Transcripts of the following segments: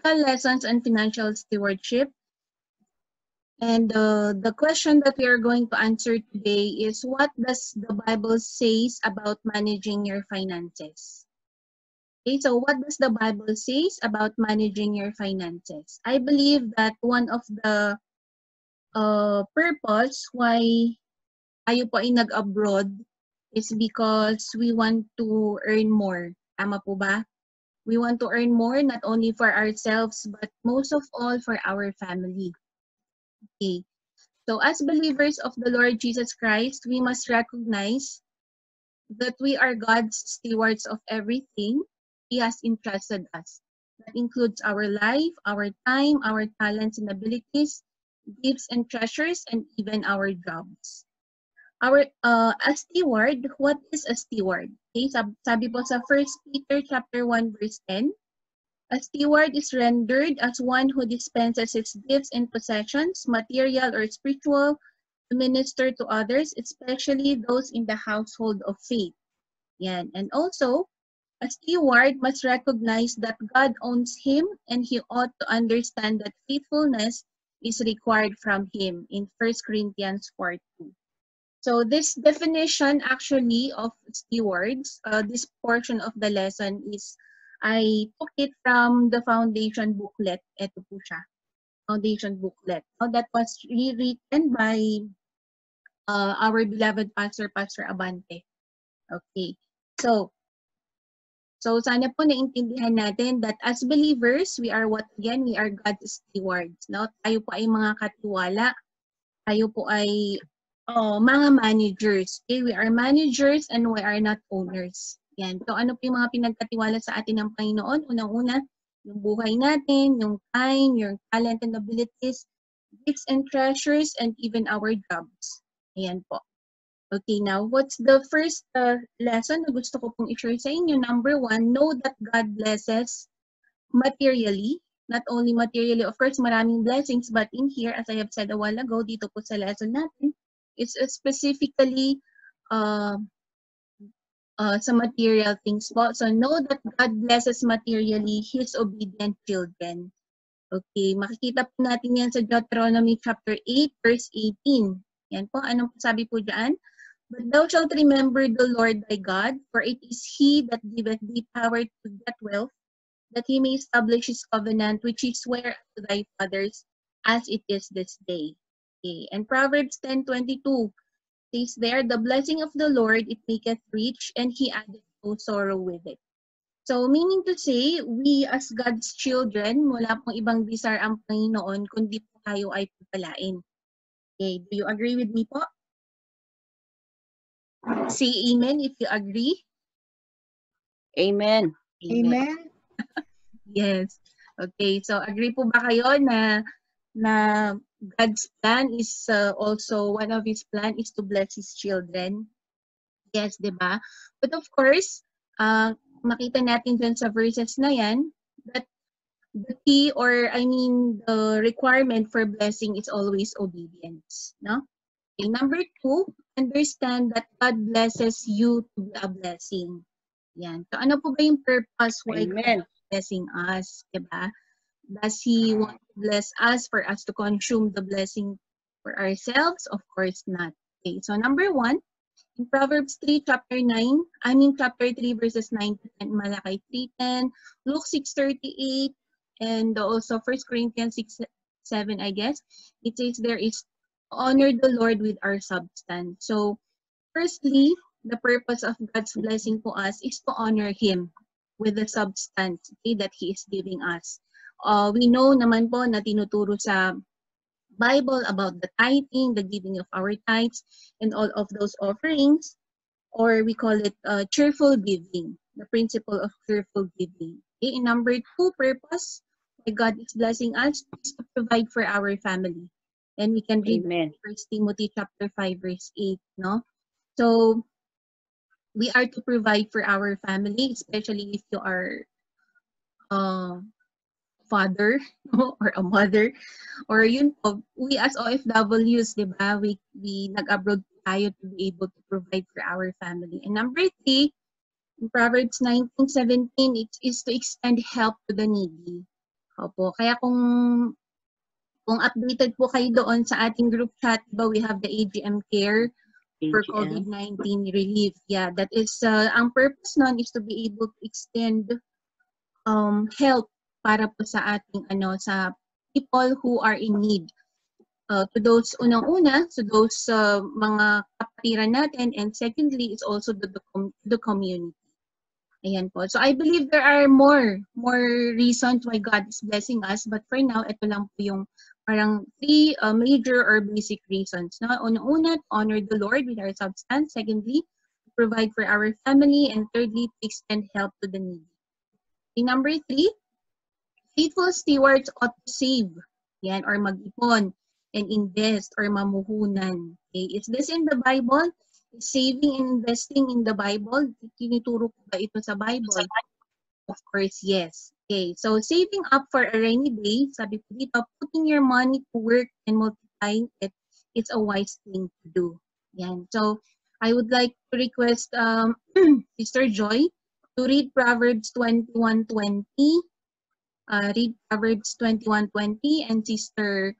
practical lessons on financial stewardship. And the question that we are going to answer today is, what does the Bible says about managing your finances? Okay, so what does the Bible says about managing your finances? I believe that one of the purpose why tayo po ay nag-abroad is because we want to earn more. Tama po ba? We want to earn more not only for ourselves but most of all for our family. Okay. So as believers of the Lord Jesus Christ, we must recognize that we are God's stewards of everything He has entrusted us. That includes our life, our time, our talents and abilities, gifts and treasures, and even our jobs. A steward, what is a steward? Okay, sabi po sa 1 Peter chapter 1 verse 10, a steward is rendered as one who dispenses his gifts and possessions, material or spiritual, to minister to others, especially those in the household of faith. Yan. And also, a steward must recognize that God owns him and he ought to understand that faithfulness is required from him in 1 Corinthians 4:2. So this definition actually of stewards, this portion of the lesson is, I took it from the foundation booklet. Ito po siya, foundation booklet. That was rewritten by our beloved pastor, Pastor Abante. Okay, so sana po naintindihan natin that as believers, we are what again? We are God's stewards. No? Tayo po ay mga katiwala. Tayo po ay mga managers. Okay? We are managers and we are not owners. Yan. So ano po yung mga pinagkatiwala sa atin ng Panginoon? Unang-una, yung buhay natin, yung time, yung talent and abilities, gifts and treasures, and even our jobs. Ayan po. Okay, now, what's the first lesson na gusto ko pong i-share sa inyo? Number 1, know that God blesses materially. Not only materially, of course, maraming blessings, but in here, as I have said a while ago, dito po sa lesson natin, it's specifically sa material things po. So, know that God blesses materially His obedient children. Okay, makikita po natin yan sa Deuteronomy chapter 8, verse 18. Yan po, anong sabi po dyan? But thou shalt remember the Lord thy God, for it is He that giveth thee power to get wealth, that He may establish His covenant, which He sware to thy fathers, as it is this day. Okay. And Proverbs 10:22 says there, the blessing of the Lord, it maketh rich, and He addeth no sorrow with it. So, meaning to say, we as God's children, wala pong ibang desire ang Panginoon, kundi po tayo ay pagpalain. Okay. Do you agree with me po? Say amen if you agree. Amen. Amen. Yes. Okay. So, agree po ba kayo na God's plan is also, one of His plan is to bless His children? Yes, di ba? But of course, makita natin dyan sa verses na yan, that the key or the requirement for blessing is always obedience. No? Okay, number 2, understand that God blesses you to be a blessing. Yan. So ano po ba yung purpose why God is blessing us? Diba? Does He want to bless us for us to consume the blessing for ourselves? Of course not. Okay, so number 1, in Proverbs 3, chapter 3, verses 9 to 10, Malakay 3:10, Luke 6:38, and also 1 Corinthians 6:7, I guess, it says there is honor the Lord with our substance. So, firstly, the purpose of God's blessing to us is to honor Him with the substance, okay, that He is giving us. We know naman po na tinuturo sa Bible about the tithing, the giving of our tithes, and all of those offerings, or we call it cheerful giving, the principle of cheerful giving. Okay, and number 2 purpose why God is blessing us is to provide for our family. And we can read 1 Timothy chapter 5, verse 8, no? So, we are to provide for our family, especially if you are father or a mother, or yun po, we as OFWs, di ba, we nag-abroad tayo to be able to provide for our family. And number 3, in Proverbs 19:17, it is to extend help to the needy. Opo, kaya kung updated po kayo doon sa ating group chat, diba, we have the AGM care for AGM. COVID-19 relief. Yeah, that is, ang purpose nun is to be able to extend help para po sa ating, sa people who are in need. To those unang-una, to those mga kapatiran natin, and secondly, it's also the community. Ayan po. So I believe there are more reasons why God is blessing us, but for now, ito lang po yung parang three major or basic reasons. No? Una-una, to honor the Lord with our substance. Secondly, to provide for our family. And thirdly, to extend help to the needy. Okay, number 3, faithful stewards ought to save. Yan, or mag-ipon and invest or mamuhunan. Okay, is this in the Bible? Is saving and investing in the Bible? Tinuturo ko ba ito sa Bible? Of course, yes. Okay, so saving up for a rainy day, sabi ko dito, putting your money to work and multiplying it, it's a wise thing to do. Yan. So, I would like to request Sister Joy to read Proverbs 21:20. Read Proverbs 21:20, and Sister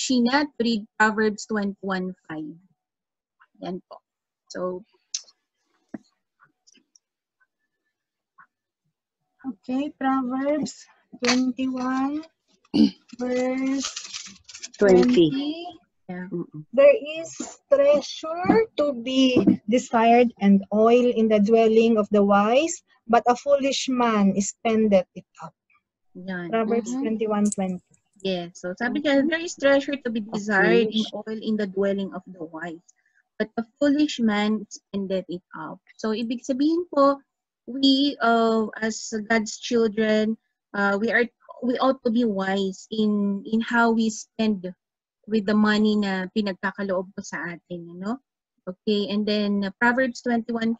Sheena to read Proverbs 21:5. Yan po. So, okay, Proverbs 21, verse 20. 20. yeah. There is treasure to be desired and oil in the dwelling of the wise, but a foolish man spendeth it up. Yan. Proverbs 21:20. Yes. So sabi niya, there is treasure to be desired in oil in the dwelling of the wise, but the foolish man spendeth it up. So ibig sabihin po, we as God's children, we ought to be wise in how we spend with the money na pinagkakaloob po sa atin, ano? Okay, and then Proverbs 21:5,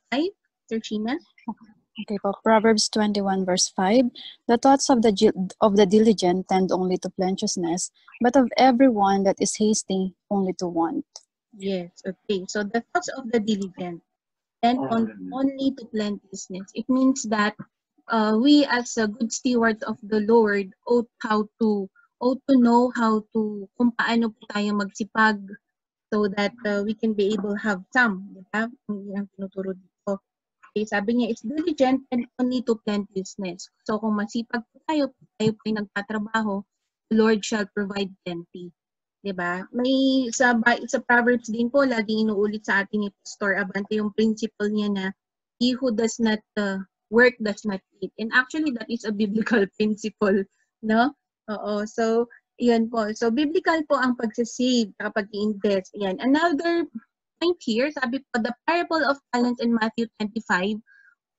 Sir Sheena? Okay po, Proverbs 21 verse 5, the thoughts of the diligent tend only to plenteousness, but of everyone that is hasty only to want. Yes, okay. So the thoughts of the diligent tend only to plenteousness. It means that we as a good stewards of the Lord ought to know how to, kung paano po tayo magsipag so that we can be able to have some, diba? Yung tinuturo dito. Okay, sabi niya, it's diligent and only to plenteousness. So kung masipag po tayo po yung nagtatrabaho, the Lord shall provide plenty. Diba? May sa Proverbs din po, laging inuulit sa atin ni Pastor Abante yung principle niya na he who does not work does not eat. And actually, that is a biblical principle, no? Oo. So, yan po. So, biblical po ang pagsasave, kapag i-invest. Yan. Another point here, sabi po, the parable of talents in Matthew 25,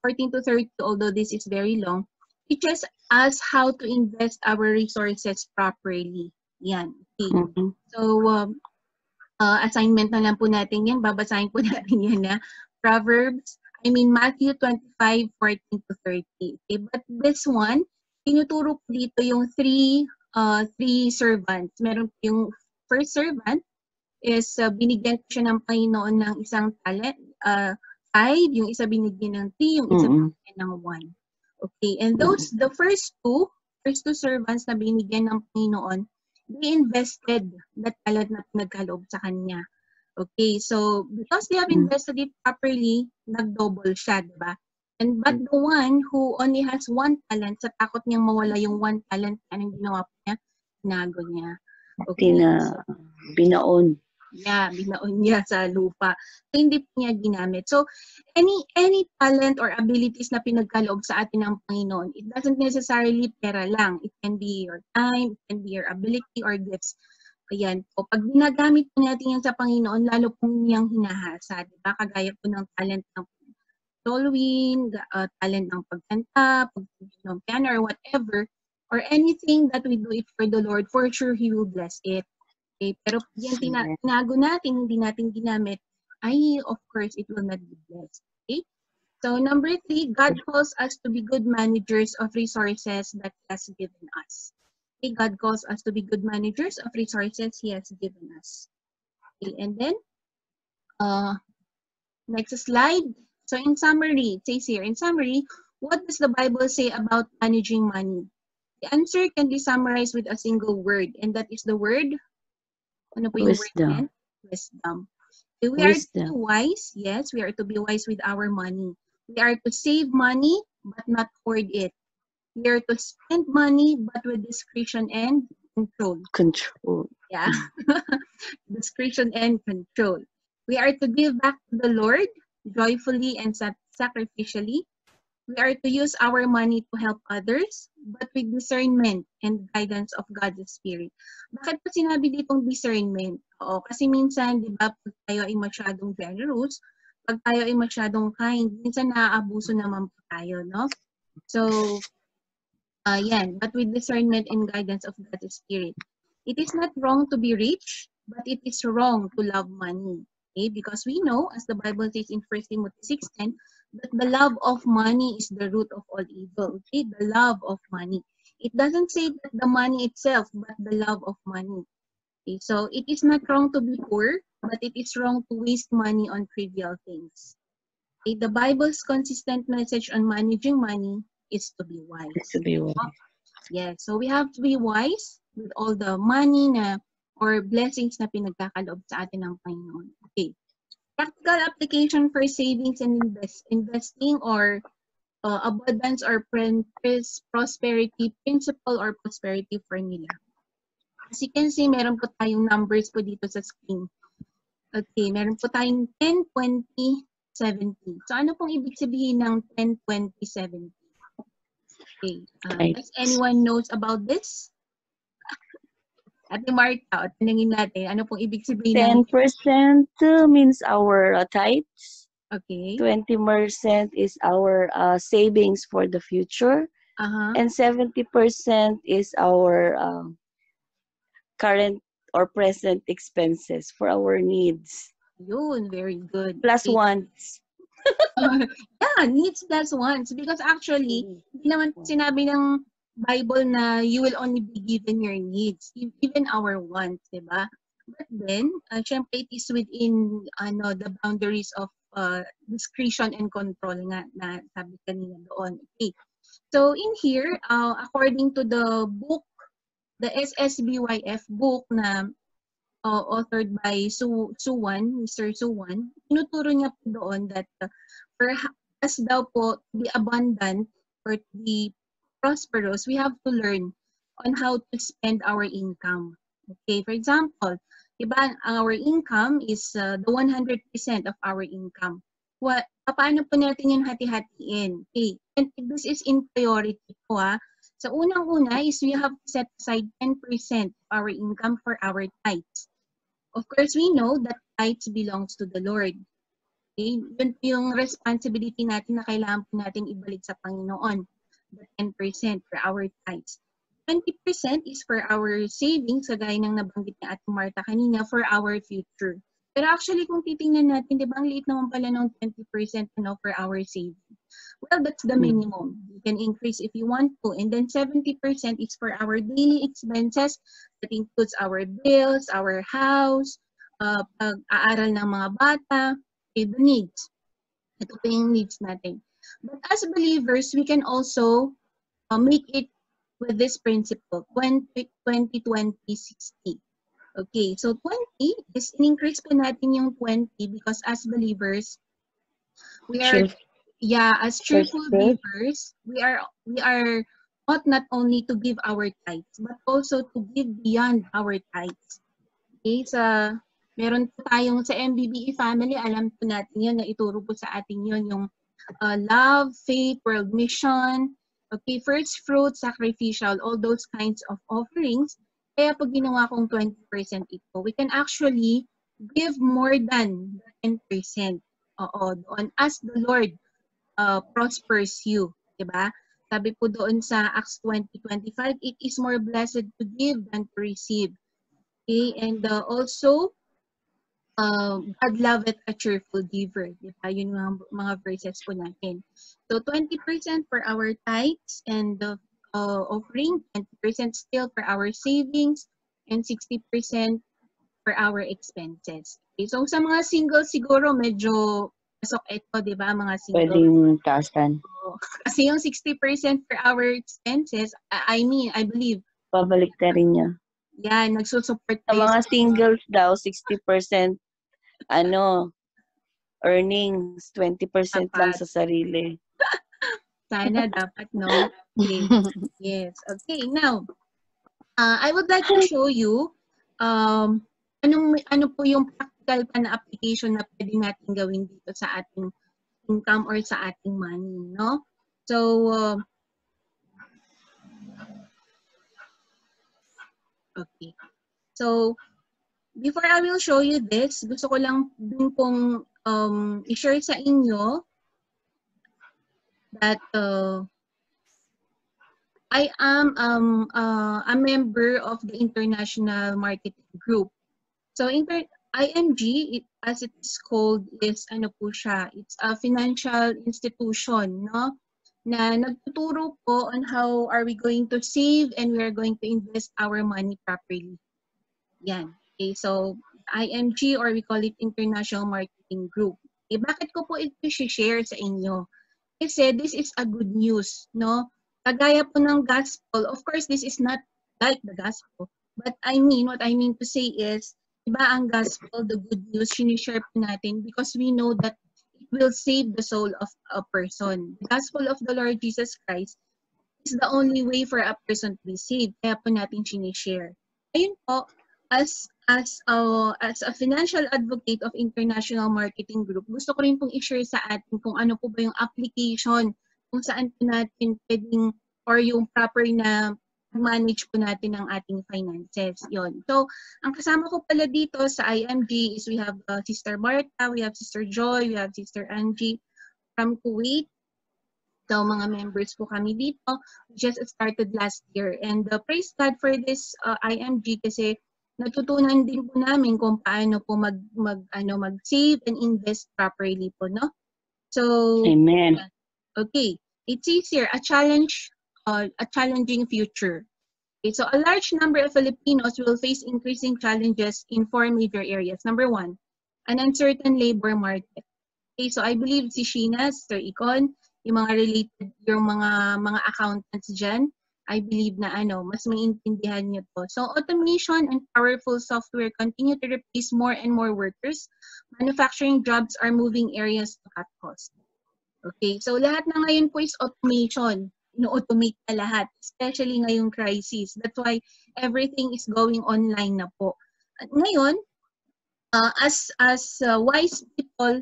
14 to 30, although this is very long, teaches us how to invest our resources properly. Yan. Okay. So, assignment na lang po natin yan. Babasahin po natin yan na Matthew 25, 14 to 30. Okay. But this one, tinuturo po dito yung three servants. Meron po yung first servant is binigyan ko siya ng Panginoon ng isang talent, 5, yung isa binigyan ng 3, yung isa binigyan ng 1. Okay, and the first two servants na binigyan ng Panginoon, they invested the talent na pinagkaloob sa kanya. Okay, so because they have invested it properly, nag-double siya, diba? But the one who only has 1 talent, sa takot niyang mawala yung 1 talent, anong ginawa po niya? Tinago niya. Okay. Binaon. Yeah, binaon niya sa lupa. So, hindi po niya ginamit. So, any talent or abilities na pinagkaloob sa atin ng Panginoon, it doesn't necessarily pera lang. It can be your time, it can be your ability or gifts. Ayan po. Pag ginagamit po natin yan sa Panginoon, lalo pong niyang hinahasa. Diba? Kagaya po ng talent ng soloing, talent ng pagkanta, pagtugtog ng piano, or whatever, or anything that we do it for the Lord, for sure He will bless it. Okay? Pero pag yan tinago natin, hindi natin ginamit, of course, it will not be blessed. Okay? So, number 3, God calls us to be good managers of resources that He has given us. Okay? God calls us to be good managers of resources He has given us. Okay? And then, next slide. So, in summary, it says here, in summary, what does the Bible say about managing money? The answer can be summarized with a single word, and that is the word, ano po yung word Wisdom. yan? Wisdom. So we are to be Wisdom. wise. Yes, we are to be wise with our money. We are to save money, but not hoard it. We are to spend money, but with discretion and control. Control. Yeah. Discretion and control. We are to give back to the Lord joyfully and sacrificially. We are to use our money to help others, but with discernment and guidance of God's Spirit. Bakit po sinabi ditong discernment? Oo, kasi minsan, di ba, pag tayo ay masyadong generous, pag tayo ay masyadong kind, minsan naaabuso naman po tayo, no? So, yan, but with discernment and guidance of God's Spirit. It is not wrong to be rich, but it is wrong to love money. Okay? Because we know, as the Bible says in 1 Timothy 6:10, that the love of money is the root of all evil. Okay? The love of money. It doesn't say that the money itself, but the love of money. Okay? So it is not wrong to be poor, but it is wrong to waste money on trivial things. Okay? The Bible's consistent message on managing money is to be wise. To be wise. Yes, so we have to be wise with all the money na or blessings na pinagkakaloob sa atin ng Panginoon. Okay. Practical application for savings and investing or abundance or prosperity principle or prosperity formula. As you can see, meron po tayong numbers po dito sa screen. Okay, meron po tayong 10, 20, 70. So ano pong ibig sabihin ng 10, 20, 70? Okay, does anyone knows about this? Ate Marta, tanungin natin, ano pong ibig sabihin ng 10% means our tithes. okay. 20% is our savings for the future. And 70% is our current or present expenses for our needs. Yun, very good. Plus Okay. wants. Yeah, needs plus wants. Because actually, hindi naman sinabi ng Bible na you will only be given your needs, even our wants, di ba? But then, syempre it is within the boundaries of discretion and control nga na sabi kanina doon. Okay. So in here, according to the book, the SSBYF book na authored by Suwan, Mr. Suwan, tinuturo niya po doon that as daw po to be abundant or to be prosperous, we have to learn on how to spend our income. Okay, for example, diba, our income is the 100% of our income. Paano po natin yung hati-hatiin? Okay, and this is in priority po ha. So unang-una is we have to set aside 10% of our income for our tithes. Of course, we know that tithes belongs to the Lord. Okay? Yun yung responsibility natin na kailangan po natin ibalik sa Panginoon. The 10% for our tithes. 20% is for our savings, kagaya ng nabanggit ni Ate Marta kanina, for our future. Pero actually, kung titingnan natin, di ba, ang liit naman pala ng 20% for our savings. Well, that's the minimum. You can increase if you want to. And then 70% is for our daily expenses. That includes our bills, our house, pag-aaral ng mga bata, okay, the needs. Ito po yung needs natin. But as believers, we can also make it with this principle, 20-20-20-60. Okay, so 20 is in-increase po natin yung 20 because as believers, we are, as cheerful believers, we are ought not only to give our tithes, but also to give beyond our tithes. Okay, meron po tayong sa MBBE family, alam po natin yun, na ituro po sa atin yun, yung love, faith, world mission, okay, first fruit, sacrificial, all those kinds of offerings. Kaya pag ginawa kong 20% ito, we can actually give more than 10%. Oo, doon as the Lord prospers you, diba? Sabi po doon sa Acts 20:25, it is more blessed to give than to receive. Okay, and also, God loveth a cheerful giver. Diba? Yun yung mga verses po natin. So, 20% for our tithes and the offering, 20% still for our savings, and 60% for our expenses. Okay, so, sa mga single siguro medyo pasok ito, di ba, mga single. Pwedeng tasan. Kasi yung 60% per hour expenses, I believe. Pabalik na rin niya. Yan, nagsusupport Sa mga singles daw, 60% earnings, 20% lang sa sarili. Sana dapat, no? Okay. Yes. Okay, now, I would like to show you ano po yung practical pa na application na pwede natin gawin dito sa ating income or sa ating money, no? So, okay. So, before I will show you this, gusto ko lang din pong i-share sa inyo that I am a member of the International Marketing Group. So, IMG, as it is called, is ano po siya, it's a financial institution, no? Na nagtuturo po on how are we going to save and we are going to invest our money properly. Yan. Okay, so IMG, or we call it International Marketing Group. Okay, bakit ko po ito share sa inyo? Kasi this is a good news, no? Kagaya po ng gospel, of course, this is not like the gospel. But what I mean to say is, iba ang gospel, the good news, sinishare po natin because we know that it will save the soul of a person. The gospel of the Lord Jesus Christ is the only way for a person to be saved. Kaya po natin sinishare. Ayun po, as a financial advocate of International Marketing Group, gusto ko rin pong i-share sa atin kung ano po ba yung application, kung saan po natin pwedeng, or yung proper na manage po natin ang ating finances. Yon. So, ang kasama ko pala dito sa IMG is we have Sister Martha, we have Sister Joy, we have Sister Angie from Kuwait. So, mga members po kami dito. We just started last year. And praise God for this IMG kasi natutunan din po namin kung paano po mag-save and invest properly po, no? So, Amen. Okay. It says here, a challenging future. Okay, so a large number of Filipinos will face increasing challenges in 4 major areas. Number 1, an uncertain labor market. Okay, so I believe si Sheena, Sir Icon, yung mga related, yung mga accountants dyan, I believe na mas maintindihan nyo to. So automation and powerful software continue to replace more and more workers. Manufacturing jobs are moving areas to cut costs. Okay, so lahat na ngayon po is automation. Ino-automate na lahat, especially ngayong crisis. That's why everything is going online na po. At ngayon, as wise people,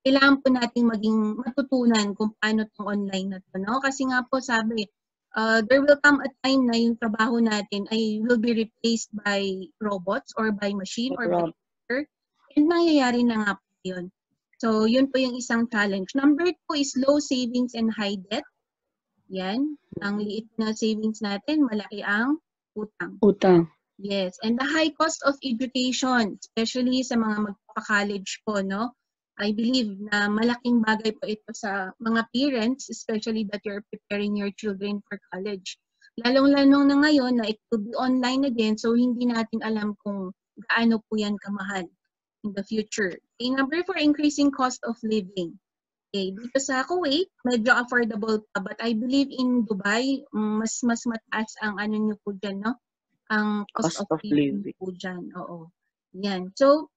kailangan po nating matutunan kung paano itong online na to, no? Kasi nga po sabi, there will come a time na yung trabaho natin ay will be replaced by robots or by machine or by computer. And nangyayari na nga po yun. So, yun po yung isang challenge. Number 2 is low savings and high debt. Yan. Ang liit na savings natin, malaki ang utang. Utang. Yes. And the high cost of education, especially sa mga magpa-college po, no? I believe na malaking bagay po ito sa mga parents, especially that you're preparing your children for college. Lalong-lalong na ngayon na it will be online again, so hindi natin alam kung gaano po yan kamahal in the future. Okay, number 4, increasing cost of living. Okay, dito sa Kuwait, medyo affordable pa, but I believe in Dubai, mas mataas ang nyo po dyan, no? Ang cost of living po dyan. Oo. Yan. So,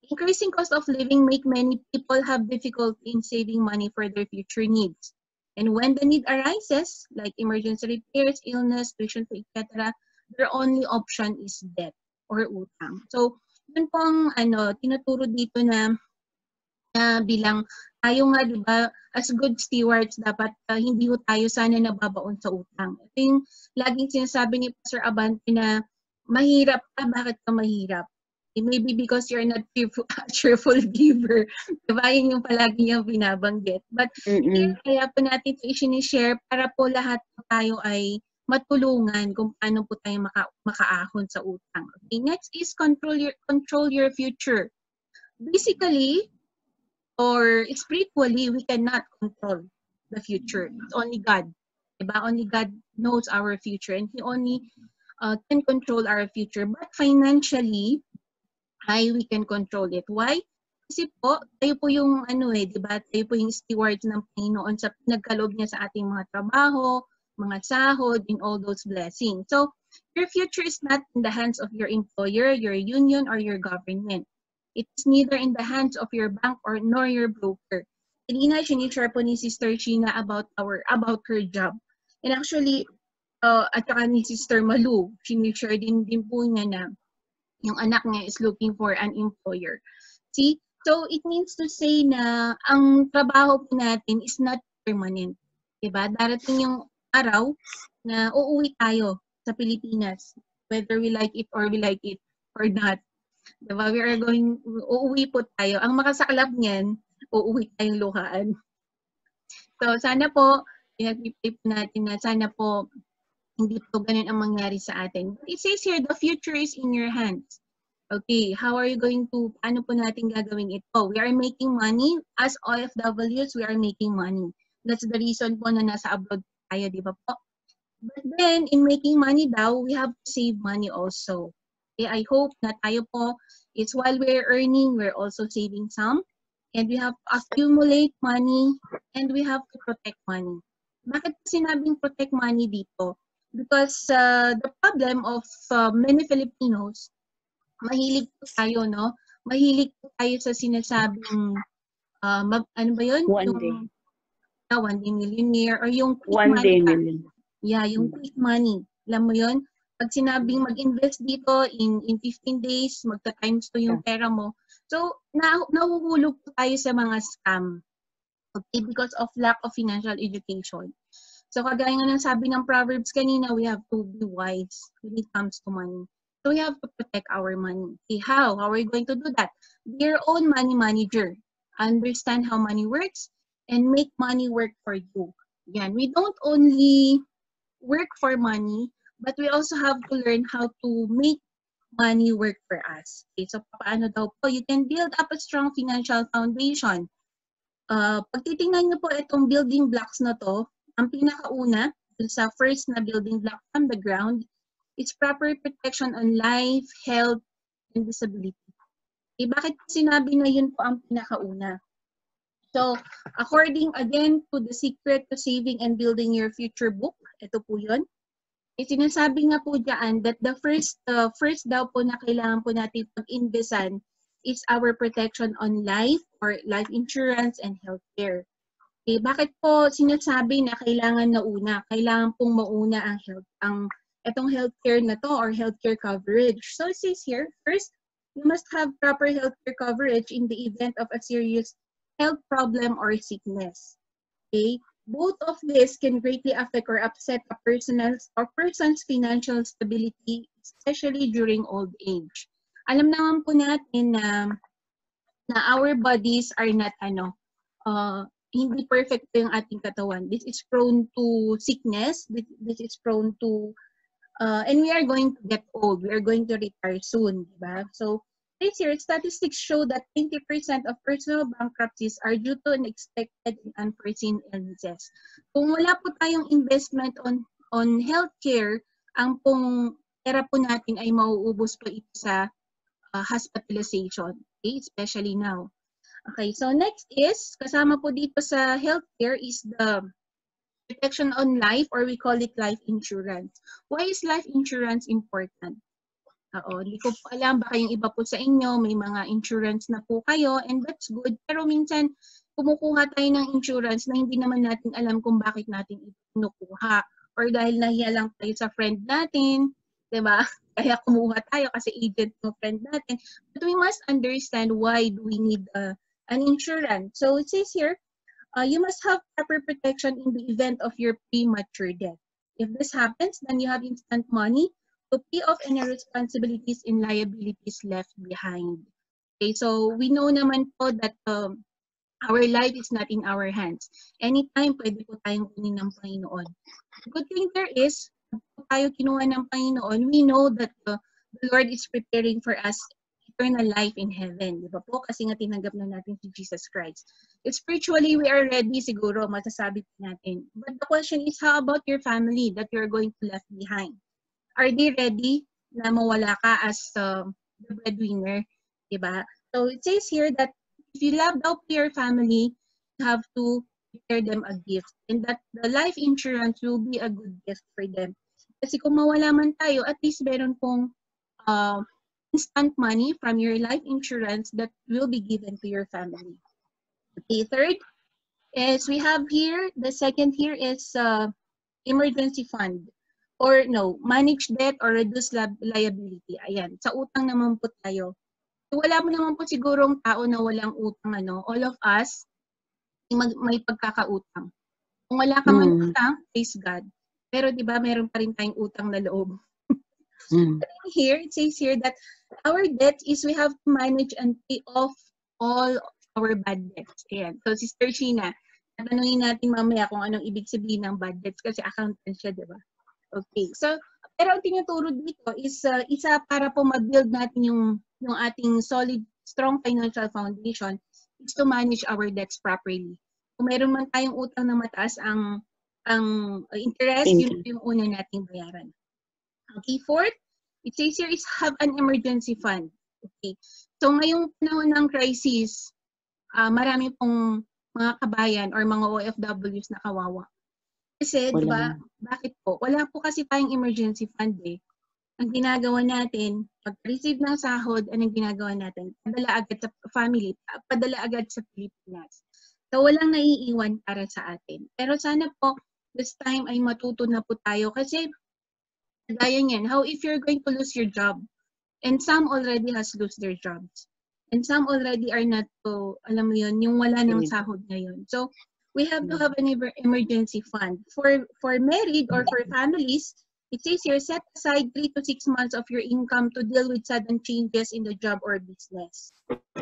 increasing cost of living make many people have difficulty in saving money for their future needs. And when the need arises, like emergency repairs, illness, tuition fee, etc., their only option is debt or utang. So, yun pong tinuturo dito na bilang tayo nga, di ba, as good stewards, dapat hindi ho tayo sana nababaon sa utang. Ito yung laging sinasabi ni Pastor Abante na mahirap ka, bakit ka mahirap? It may be because you're not cheerful giver. Diba? Yun yung palagi niyang binabanggit. But kaya po natin ito i-share para po lahat po tayo ay matulungan kung paano po tayo makaahon sa utang. Okay, next is control your future. Basically, or spiritually, we cannot control the future. It's only God. Diba? Only God knows our future and He only can control our future. But financially, we can control it. Why? Kasi po, tayo po yung di ba? Tayo po yung steward ng Panginoon sa nagkaloob niya sa ating mga trabaho, mga sahod, and all those blessings. So, your future is not in the hands of your employer, your union, or your government. It's neither in the hands of your bank or nor your broker. Kanina, sinishare po ni Sister Sheena about her job. And actually, at saka ni Sister Malu, sinishare din po niya na yung anak niya is looking for an employer. See? So, it means to say na ang trabaho po natin is not permanent. Diba? Darating yung araw na uuwi tayo sa Pilipinas, whether we like it or not. Diba? Uuwi po tayo. Ang makasaklap niyan, uuwi tayong luhaan. So, sana po, pinag-pray po natin na sana po, hindi po ganun ang mangyari sa atin. It says here, the future is in your hands. Okay, how are you going to, paano po natin gagawin ito? We are making money. As OFWs, we are making money. That's the reason po na nasa abroad tayo, di ba po? But then, in making money daw, we have to save money also. Okay, I hope na tayo po, it's while we're earning, we're also saving some. And we have to accumulate money, and we have to protect money. Bakit sinabing protect money dito? Because the problem of many Filipinos, mahilig po tayo, no? Mahilig po tayo sa sinasabing, ano ba yun? One day. One day millionaire or yung quick One money. day million. Yeah, yung quick money. Alam mo yun? Pag sinabing mag-invest dito in 15 days, magta-times to yung pera mo. So, nahuhulog po tayo sa mga scam. Okay? Because of lack of financial education. So, kagaya nga ng sabi ng Proverbs kanina, we have to be wise when it comes to money. So, we have to protect our money. Okay, how? How are we going to do that? Be your own money manager. Understand how money works and make money work for you. Yan. We don't only work for money, but we also have to learn how to make money work for us. Okay, so paano daw po? You can build up a strong financial foundation. Pag titingnan niyo po itong building blocks na to, ang pinakauna, sa first na building block from the ground, it's proper protection on life, health, and disability. Okay, bakit sinabi na yun po ang pinakauna? So, according again to the secret to saving and building your future book, ito po yun. Sinasabi nga po dyan that the first daw po na kailangan po natin pag-investan is our protection on life or life insurance and healthcare. Okay, bakit po sinasabi na kailangan na una? Kailangan pong mauna ang itong healthcare na to or healthcare coverage. So it says here, first, you must have proper healthcare coverage in the event of a serious health problem or sickness. Okay? Both of this can greatly affect or upset a person's financial stability, especially during old age. Alam naman po natin na our bodies are not hindi perfect yung ating katawan. This is prone to sickness. This is prone to and we are going to get old. We are going to retire soon, diba? So, this year, statistics show that 20% of personal bankruptcies are due to unexpected and unforeseen illnesses. Kung wala po tayong investment on healthcare, ang pong pera po natin ay mauubos po ito sa hospitalization, okay? Especially now. Okay, so next is, kasama po dito sa healthcare is the protection on life, or we call it life insurance. Why is life insurance important? Hindi ko po alam, baka yung iba po sa inyo, may mga insurance na po kayo, and that's good. Pero minsan, kumukuha tayo ng insurance na hindi naman natin alam kung bakit natin ito kinukuha. Or dahil nahiya lang tayo sa friend natin, diba? Kaya kumuha tayo kasi agent ng friend natin. But we must understand why do we need an insurance. So it says here, you must have proper protection in the event of your premature death. If this happens, then you have instant money to pay off any responsibilities and liabilities left behind. Okay, so we know naman po that our life is not in our hands. Anytime, pwede po tayong kunin ng Panginoon. The good thing there is, kung tayo kinuha ng Panginoon, we know that the Lord is preparing for us eternal life in heaven. Di ba po? Kasi nga tinanggap na natin si Jesus Christ. Spiritually, we are ready siguro, masasabi natin. But the question is, how about your family that you're going to left behind? Are they ready na mawala ka as the breadwinner? Diba? So it says here that if you love daw your family, you have to prepare them a gift. And that the life insurance will be a good gift for them. Kasi kung mawala man tayo, at least meron pong instant money from your life insurance that will be given to your family. Okay, third is we have here, the second here is emergency fund. Or no, manage debt or reduce liability. Ayan, sa utang naman po tayo. Wala mo naman po sigurong tao na walang utang, ano. All of us, may pagkakautang. Kung wala ka man utang, praise God. Pero di ba meron pa rin tayong utang na loob. Here, it says here that our debt is we have to manage and pay off all our bad debts. Ayan. So, Sister Sheena, tatanungin natin mamaya kung anong ibig sabihin ng bad debts kasi accountant siya, di ba? Okay. So, pero ang tinuturo dito is isa para po ma-build natin yung ating solid, strong financial foundation is to manage our debts properly. Kung meron man tayong utang na mataas ang interest, yun yung una nating bayaran. Okay, fourth, it says here is have an emergency fund. Okay. So ngayong panahon ng crisis, marami pong mga kabayan or mga OFWs na kawawa. Kasi, di ba, bakit po? Wala po kasi tayong emergency fund eh. Ang ginagawa natin, pag-receive ng sahod, anong ginagawa natin? Padala agad sa family, padala agad sa Pilipinas. So, walang naiiwan para sa atin. Pero sana po, this time ay matuto na po tayo. Kasi, gaya niyan, how if you're going to lose your job? And some already has lost their jobs. And some already are not so, alam mo yun, yung wala ng sahod ngayon. So, we have to have an emergency fund. For married or for families, it says here, set aside 3 to 6 months of your income to deal with sudden changes in the job or business.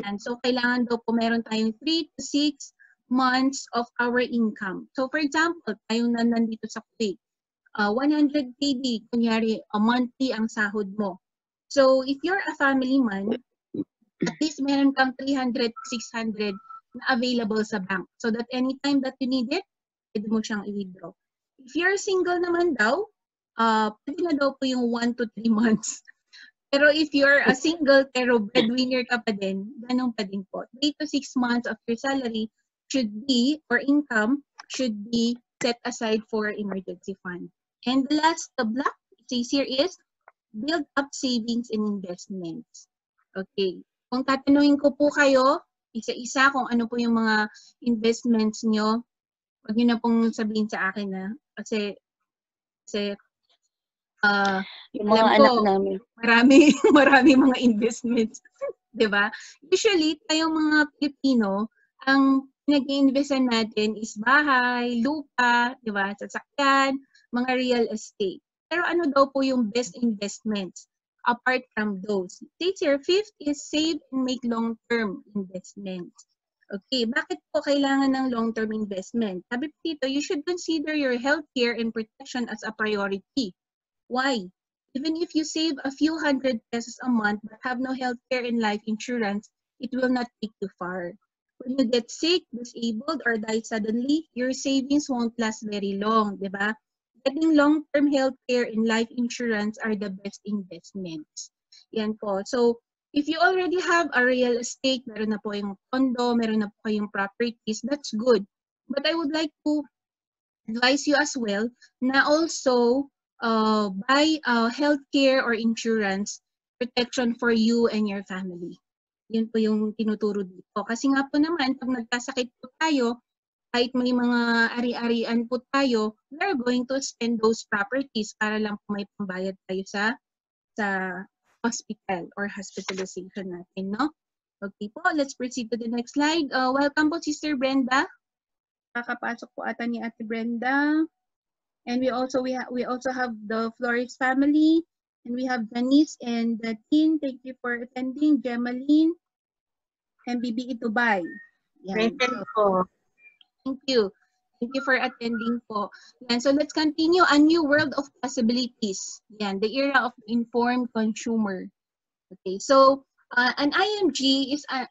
And so, kailangan daw po meron tayong 3 to 6 months of our income. So, for example, tayong nandito sa Kuwait, 100 KD, kunyari, monthly ang sahod mo. So, if you're a family man, at least meron kang 300 to 600 na available sa bank. So that anytime that you need it, pwede mo siyang i-withdraw. If you're single naman daw, pwede na daw po yung 1 to 3 months. Pero if you're a single pero breadwinner ka pa din, ganun pa din po. 3 to 6 months of your salary should be, or income, should be set aside for emergency fund. And the last block, it says here is, build up savings and investments. Okay. Kung tatanungin ko po kayo, isa-isa kung ano po yung mga investments nyo, huwag nyo na pong sabihin sa akin na, kasi yung mga anak namin. Marami mga investments. Diba? Usually, tayong mga Pilipino, ang pinag-iinvestan natin is bahay, lupa, diba? Sasakyan, mga real estate. Pero ano daw po yung best investments? Apart from those. States here, fifth is save and make long-term investments. Okay, bakit po kailangan ng long-term investment? Sabi po dito, you should consider your healthcare and protection as a priority. Why? Even if you save a few hundred pesos a month but have no healthcare and life insurance, it will not take you far. When you get sick, disabled, or die suddenly, your savings won't last very long, di ba? Getting long-term healthcare and life insurance are the best investments. Yan po. So, if you already have a real estate, meron na po yung condo, meron na po yung properties, that's good. But I would like to advise you as well na also buy healthcare or insurance protection for you and your family. Yun po yung tinuturo dito. Kasi nga po naman, pag nagkasakit po tayo, kahit may mga ari-arian po tayo, we are going to spend those properties para lang po may pambayad tayo sa hospital or hospitalization natin, no? Okay po, let's proceed to the next slide. Welcome po, Sister Brenda. Kakapasok po ata ni Ate Brenda. And we also have the Flores family, and we have Janice and the team. Thank you for attending. Gemaline and BBE Dubai. Yan. Thank you. Thank you for attending po. Yan. So let's continue. A new world of possibilities. Yan. The era of informed consumer. Okay. So an IMG is a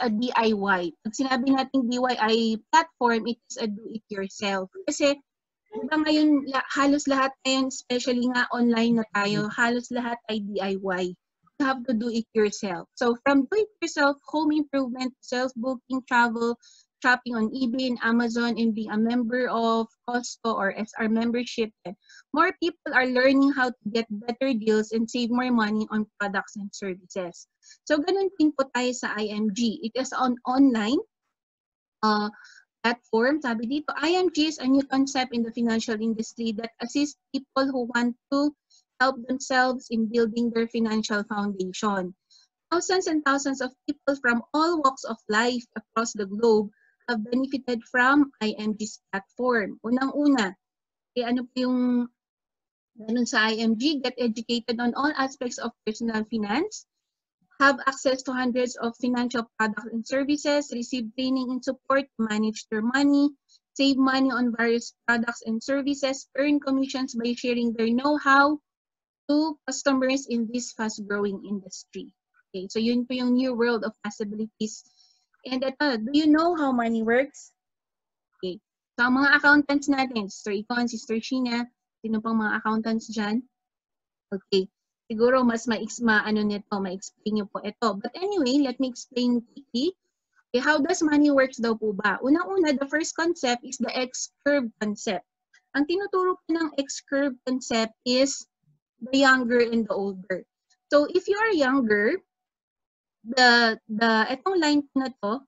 DIY. Pag sinabi natin DIY platform, it is a do-it-yourself. Kasi diba ngayon halos lahat ngayon, especially nga online na tayo, halos lahat ay DIY. you have to do it yourself. So from do it yourself, home improvement, self-booking, travel, shopping on eBay and Amazon, and being a member of Costco or SR membership, more people are learning how to get better deals and save more money on products and services. So ganun din po tayo sa IMG. It is on online platform. Sabi dito, IMG is a new concept in the financial industry that assists people who want to help themselves in building their financial foundation. Thousands and thousands of people from all walks of life across the globe have benefited from IMG's platform. Unang-una, ano po yung ganun sa IMG? Get educated on all aspects of personal finance, have access to hundreds of financial products and services, receive training and support to manage their money, save money on various products and services, earn commissions by sharing their know-how to customers in this fast-growing industry. Okay, so yun po yung new world of possibilities. And ito, do you know how money works? Okay, so ang mga accountants natin, Sister Icon, Sister Sheena, sino pang mga accountants dyan? Okay, siguro mas ma-explain nyo po ito. But anyway, let me explain quickly. Okay, how does money works daw po ba? Unang-una, the first concept is the X-curve concept. Ang tinuturo po ng X-curve concept is the younger and the older. So if you are younger, etong line po na to,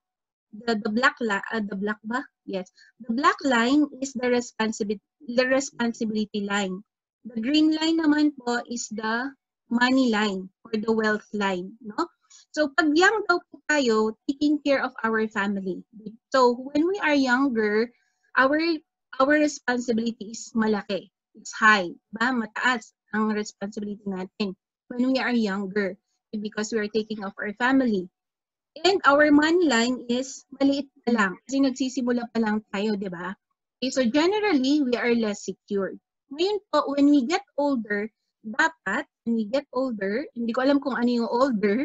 the black ba? Yes. The black line is the responsibility line. The green line naman po is the money line or the wealth line, no? So pag young daw po tayo, taking care of our family. So when we are younger, our responsibility is malaki. It's high, ba? Mataas ang responsibility natin when we are younger because we are taking of our family. And our money line is maliit pa lang kasi nagsisimula pa lang tayo, di ba? Okay, so generally, we are less secured. Ngayon po, when we get older, dapat, when we get older, hindi ko alam kung ano yung older,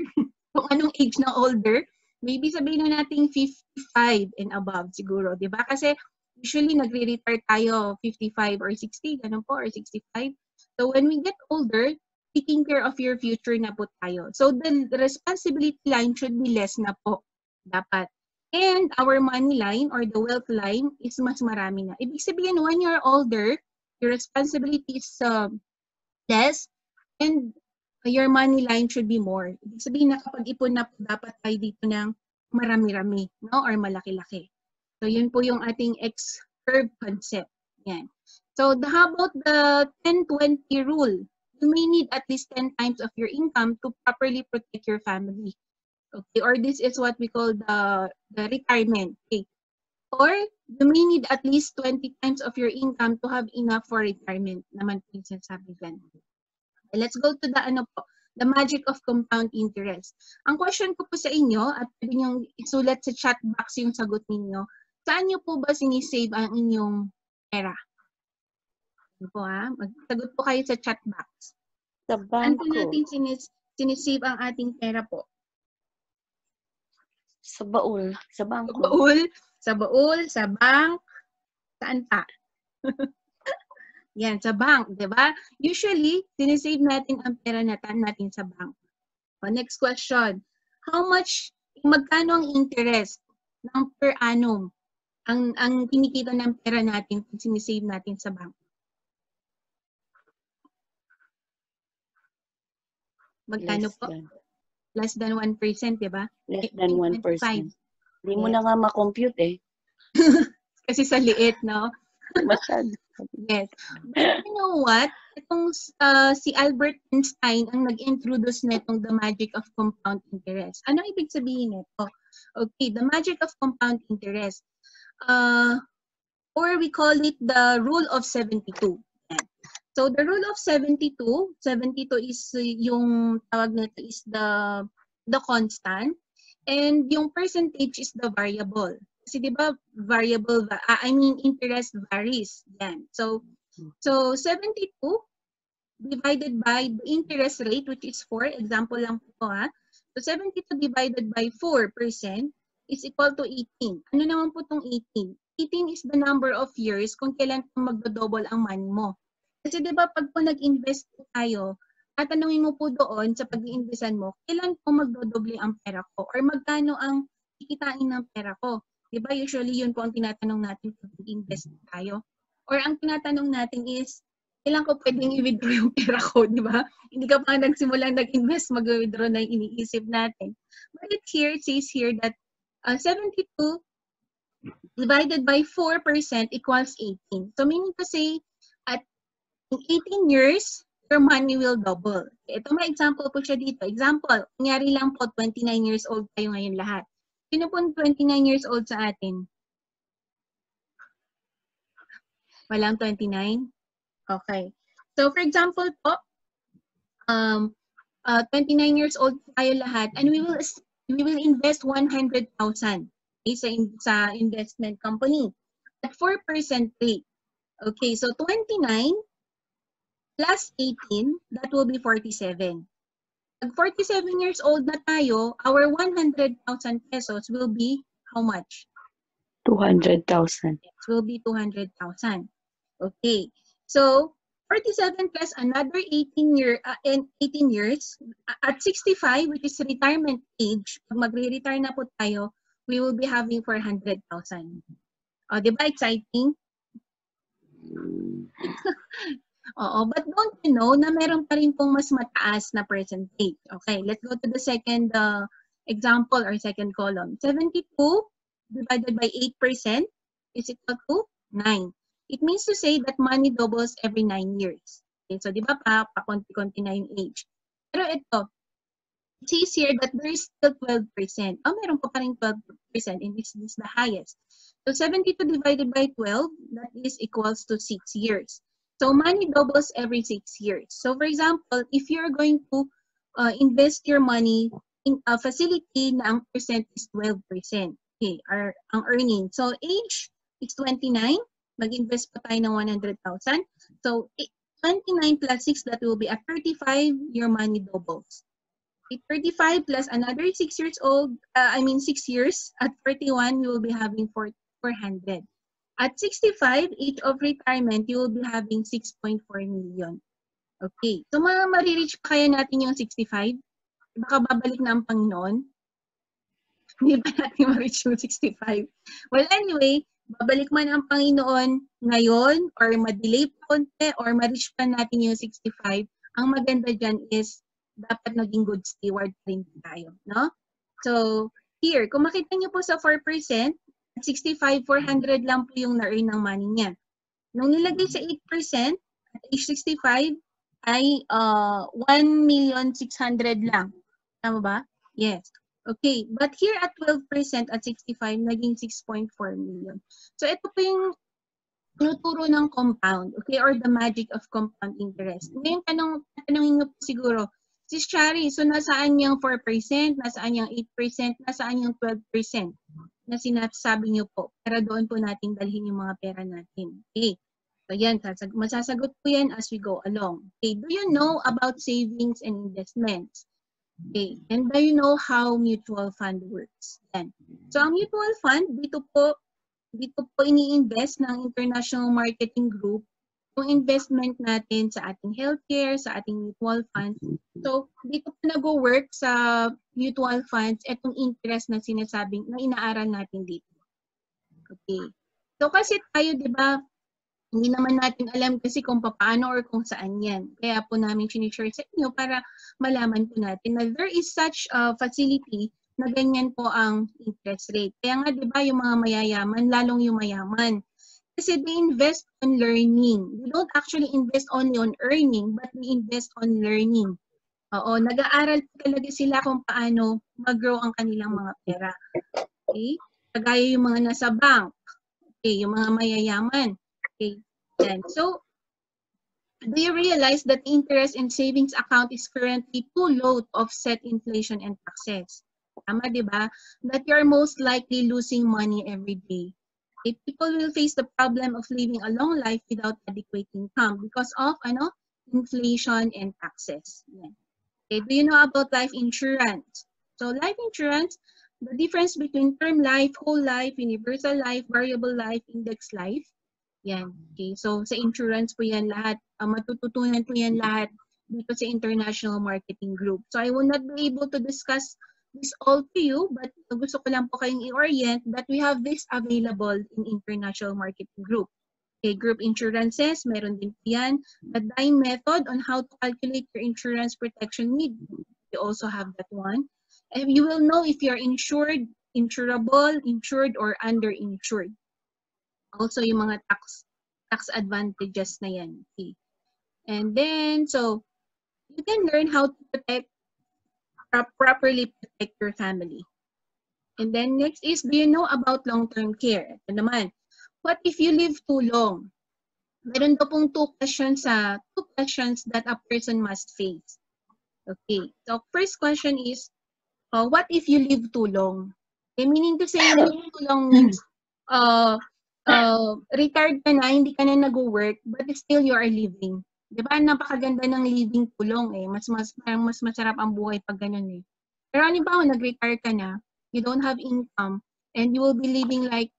kung anong age na older, maybe sabihin na natin 55 and above siguro, di ba? Kasi usually nagre-retire tayo 55 or 60, ganun po, or 65. So when we get older, taking care of your future na po tayo. So the responsibility line should be less na po, dapat. And our money line or the wealth line is mas marami na. Ibig sabihin, when you're older, your responsibility is less and your money line should be more. Ibig sabihin, nakapag-ipon na po dapat tayo dito ng marami-rami, no? Or malaki-laki. So yun po yung ating X-curve concept. Yan. So how about the 10-20 rule? You may need at least 10 times of your income to properly protect your family. Okay, or this is what we call the retirement. Okay. Or you may need at least 20 times of your income to have enough for retirement. Naman po yung sinasabi dyan. Okay, let's go to the magic of compound interest. Ang question ko po sa inyo, at pwede nyo isulat sa chat box yung sagot ninyo, saan nyo po ba sinisave ang inyong pera? Ano po ha? Magsagot po kayo sa chat box. Sa Saan po bangko. natin sinisave ang ating pera po? Sa baul. Sa Sa bangko. baul, sa bank, saan pa? Yan, sa bank, di ba? Usually, sinisave natin ang pera natin sa bank. So, next question. Magkano ang interest ng per annum ang kinikita ng pera natin kung sinisave natin sa bank? Magkano po? Less than 1%, di ba? Less than 1%. Hindi mo na nga ma-compute eh. Kasi sa liit, no? Masyado. Yes. But you know what? Itong si Albert Einstein ang nag-introduce na itong the magic of compound interest. Ano ibig sabihin nito? Okay, the magic of compound interest. Or we call it the rule of 72. So the rule of 72 is yung tawag nito is the constant and yung percentage is the variable. Kasi 'di ba interest varies. Yan. So 72 divided by the interest rate which is 4, example lang po ha. So 72 divided by 4% is equal to 18. Ano naman po tong 18? 18 is the number of years kung kailan magdo-double ang money mo. Kasi 'di ba pag po nag-invest tayo, tatanungin mo po doon sa pag-iinvestan mo, kailan po magdodoble ang pera ko or magkano ang kikitain ng pera ko. Diba? Usually yun po ang tinatanong natin pag invest tayo. Or ang tinatanong natin is, kailan ko pwedeng i-withdraw yung pera ko, di ba? Hindi ka pa nagsimulang nag-invest, mag-withdraw na yung iniisip natin. But it says here that 72 divided by 4% equals 18. So meaning to say, at 18 years, your money will double. Ito may example po siya dito. Example, kunyari lang po 29 years old tayo ngayon lahat. Sino po 29 years old sa atin? Walang 29? Okay. So for example po, 29 years old tayo lahat and we will invest 100,000 sa investment company at 4% rate. Okay, so 29 plus 18, that will be 47. Pag 47 years old na tayo, our 100,000 pesos will be how much? 200,000. It will be 200,000. Okay. So 47 plus another 18 years at 65, which is retirement age, pag magre-retire na po tayo, we will be having 400,000. O, di ba exciting? Oo, but don't you know na meron pa rin pong mas mataas na percentage. Okay, let's go to the second example or second column. 72 divided by 8% is equal to 9. It means to say that money doubles every 9 years. Okay, so di ba pakonti-konti na yung age. Pero ito, it says here that there is still 12%. Oh, meron pa rin 12% and this is the highest. So 72 divided by 12, that is equals to 6 years. So money doubles every 6 years. So for example, if you're going to invest your money in a facility na ang percent is 12%, okay, ang earning. So age is 29, mag-invest pa tayo ng 100,000. So 29 plus 6, that will be at 35, your money doubles. At 35 plus another 6 years old, 6 years, at 41, you will be having 400. At 65, age of retirement, you will be having 6.4 million. Okay. So, marireach pa kaya natin yung 65? Baka babalik na ang Panginoon? Hindi ba natin ma-reach yung 65? Well, anyway, babalik man ang Panginoon ngayon or ma-delay pa konti or ma-reach pa natin yung 65, ang maganda dyan is dapat naging good steward rin tayo. No? So, here, kung makita niyo po sa 4%, at 65, 400 lang po yung na-earn ng money niya. Nung nilagay sa 8%, at age 65, ay 1,600,000 lang. Tama ba? Yes. Okay. But here at 12% at 65, naging 6.4 million. So ito po yung tinuturo ng compound, okay, or the magic of compound interest. Ngayon, tanongin niyo po siguro, Sis Chari, so nasaan yung 4%, nasaan yung 8%, nasaan yung 12% na sinasabi niyo po para doon po natin dalhin yung mga pera natin. Okay. So yan, masasagot po yan as we go along. Okay. Do you know about savings and investments? Okay. And do you know how mutual fund works? Yan. So ang mutual fund, dito po ini-invest ng International Marketing Group yung investment natin sa ating healthcare, sa ating mutual funds. So, dito po nag-work sa mutual funds itong interest na sinasabing, na inaaral natin dito. Okay. So, kasi tayo, di ba, hindi naman natin alam kasi kung paano or kung saan yan. Kaya po namin sinishare sa inyo para malaman po natin na there is such a facility na ganyan po ang interest rate. Kaya nga, di ba, yung mga mayayaman, lalong yung mayaman. Kasi they invest on learning. They don't actually invest only on earning, but they invest on learning. Oo, nag-aaral talaga sila kung paano mag-grow ang kanilang mga pera. Okay? Kagaya yung mga nasa bank. Okay, yung mga mayayaman. Okay, then. So, do you realize that the interest in savings account is currently too low to offset inflation and taxes? Tama, di ba? That you're most likely losing money every day. People will face the problem of living a long life without adequate income because of inflation and taxes. Yeah. Okay, do you know about life insurance? So life insurance, the difference between term life, whole life, universal life, variable life, index life. Yan. Okay, so sa insurance po yan lahat. Matututunan po yan lahat dito sa International Marketing Group. So I will not be able to discuss this all to you, but gusto ko lang po kayong i-orient that we have this available in International Marketing Group. Okay, group insurances, meron din po yan. The DINE method on how to calculate your insurance protection need. You also have that one. And you will know if you're insured, insurable, insured, or underinsured. Also, yung mga tax advantages na yan. Okay. And then, so, you can learn how to properly protect your family. And then next is, do you know about long-term care? Ito naman. What if you live too long? Meron daw pong two questions that a person must face. Okay. So, first question is, what if you live too long? Okay, meaning to say, live too long means, retired ka na, hindi ka na nag-work, but still you are living. Di ba? Napakaganda ng living too long eh. Mas masarap ang buhay pag ganun eh. Pero ano ba, nag-retire ka na, you don't have income, and you will be living like,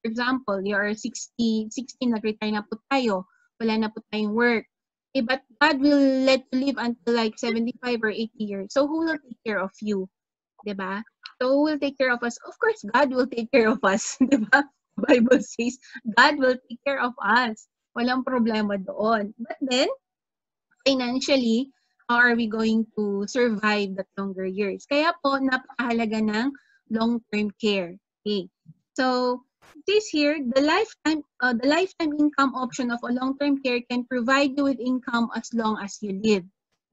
for example, you are 60, nag-retire na po tayo, wala na po tayong work. Okay, but God will let you live until like 75 or 80 years. So who will take care of you? Diba? So who will take care of us? Of course, God will take care of us. Diba? The Bible says, God will take care of us. Walang problema doon. But then, financially, how are we going to survive that longer years? Kaya po, napakahalaga ng long-term care. Okay. So, this here, the lifetime income option of a long-term care can provide you with income as long as you live.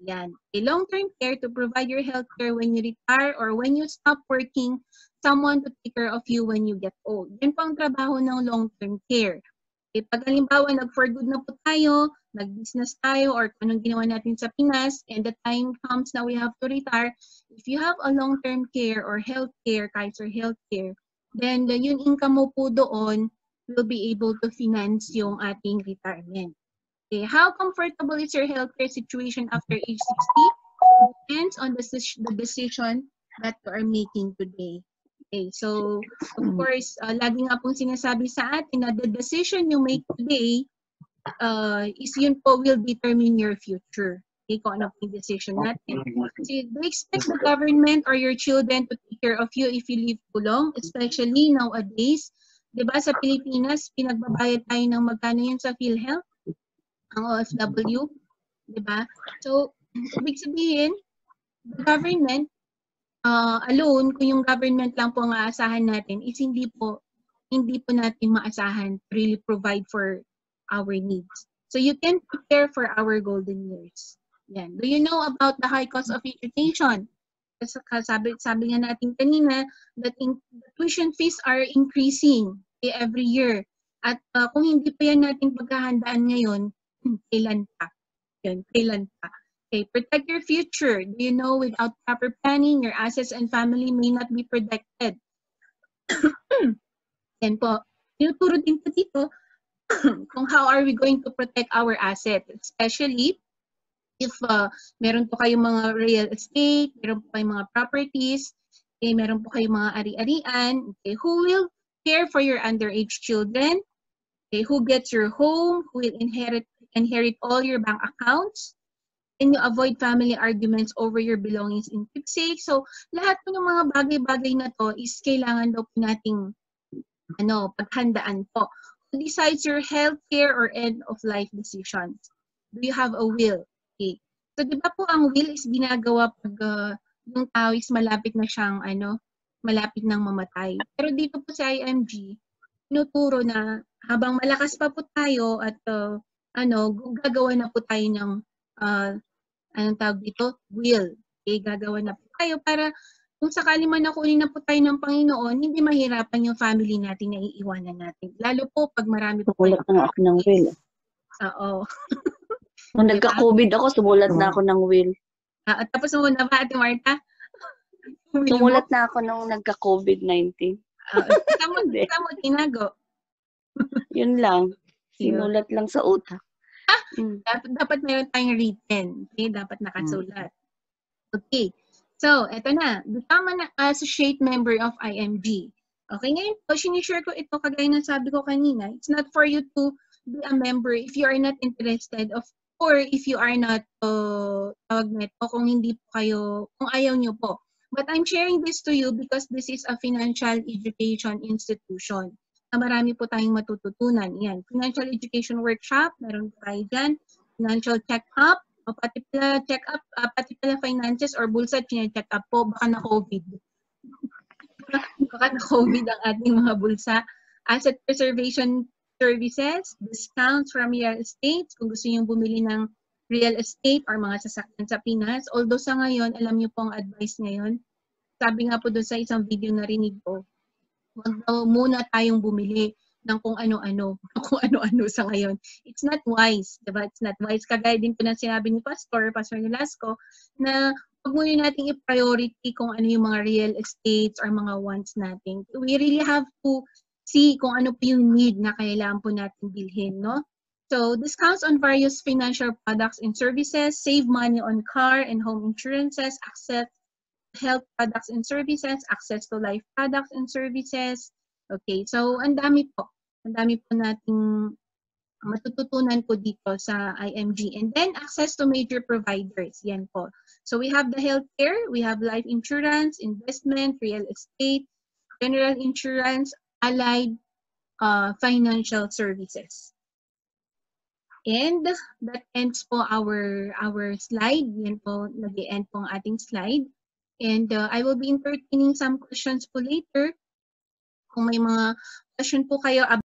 Yan. A long-term care to provide your health care when you retire or when you stop working, someone to take care of you when you get old. Yan po ang trabaho ng long-term care. Okay, pag halimbawa, nag-for good na po tayo, nag-business tayo, or anong ginawa natin sa Pinas, and the time comes na we have to retire, if you have a long-term care or health care, Kaiser health care, then yung income mo po doon will be able to finance yung ating retirement. Okay, how comfortable is your healthcare situation after age 60? Depends on the decision that you are making today. Okay, so of course, lagi nga pong sinasabi sa atin na the decision you make today is yun po will determine your future. Okay, kung ano yung decision natin. So, do you expect the government or your children to take care of you if you live too long? Especially nowadays, di ba sa Pilipinas, pinagbabayad tayo ng magkano yun sa PhilHealth? Ang OFW, di ba? So, ibig sabihin, the government alone, kung yung government lang po ang aasahan natin, is hindi po natin maasahan to really provide for our needs. So, you can prepare for our golden years. Yan. Do you know about the high cost of education? Sabi nga natin kanina, that the tuition fees are increasing every year. At kung hindi pa yan natin paghahandaan ngayon, kailan pa? Yun, kailan pa? Okay, protect your future. Do you know without proper planning, your assets and family may not be protected? Yan po. Tinuturo din po dito kung how are we going to protect our assets, especially if meron po kayong mga real estate, meron po kayong mga properties, okay, meron po kayong mga ari-arian, okay, who will care for your underage children? Okay, who gets your home? Who will inherit all your bank accounts? Can you avoid family arguments over your belongings in keepsake? So, lahat po ng mga bagay-bagay na to is kailangan daw po nating paghandaan po. Who decides your healthcare or end-of-life decisions? Do you have a will? Okay. So, di ba po ang will is ginagawa pag yung tao is malapit na siyang, malapit nang mamatay. Pero dito po sa IMG, tinuturo na habang malakas pa po tayo at gagawa na po tayo ng anong tawag dito? Will. Okay, gagawa na po tayo para kung sakali man nakunin na po tayo ng Panginoon, hindi mahirapan yung family natin na iiwanan natin. Lalo po pag marami po Sumulat na ako ng will. Oo. Nung nagka-COVID ako, sumulat na ako ng will. At tapos mo na ba, Ate Marta? Sumulat na ako nung nagka-COVID-19. Saan mo tinago? Yun lang. Sinulat lang sa utak. Dapat meron tayong written. Okay? Dapat nakasulat. Okay. So, eto na. Become an associate member of IMG. Okay, ngayon po, sinishare ko ito kagaya ng sabi ko kanina. It's not for you to be a member if you are not interested of or if you are not, tawag nito, kung hindi po kayo, kung ayaw nyo po. But I'm sharing this to you because this is a financial education institution na marami po tayong matututunan. Yan, financial education workshop, meron po tayo dyan. Financial check-up, o pati pala check-up, pati pala finances or bulsa, chine-check up po, baka na-COVID. Baka na-COVID ang ating mga bulsa. Asset preservation services, discounts from real estate, kung gusto nyo bumili ng real estate or mga sasakyan sa Pinas. Although sa ngayon, alam niyo po ang advice ngayon, sabi nga po doon sa isang video na rinig ko, huwag daw muna tayong bumili ng kung ano-ano, kung ano-ano sa ngayon. It's not wise, diba? It's not wise. Kagaya din po ng sinabi ni Pastor Nolasco, na huwag muna natin i-priority kung ano yung mga real estates or mga wants natin. We really have to see kung ano po yung need na kailangan po natin bilhin, no? So, discounts on various financial products and services, save money on car and home insurances, access health products and services, access to life products and services. Okay, so ang dami po nating matututunan po dito sa IMG. And then, access to major providers. Yan po. So, we have the healthcare, we have life insurance, investment, real estate, general insurance, allied financial services. And that ends po our slide. Yan po, nag-end po ang ating slide. And I will be entertaining some questions po later. Kung may mga question po kayo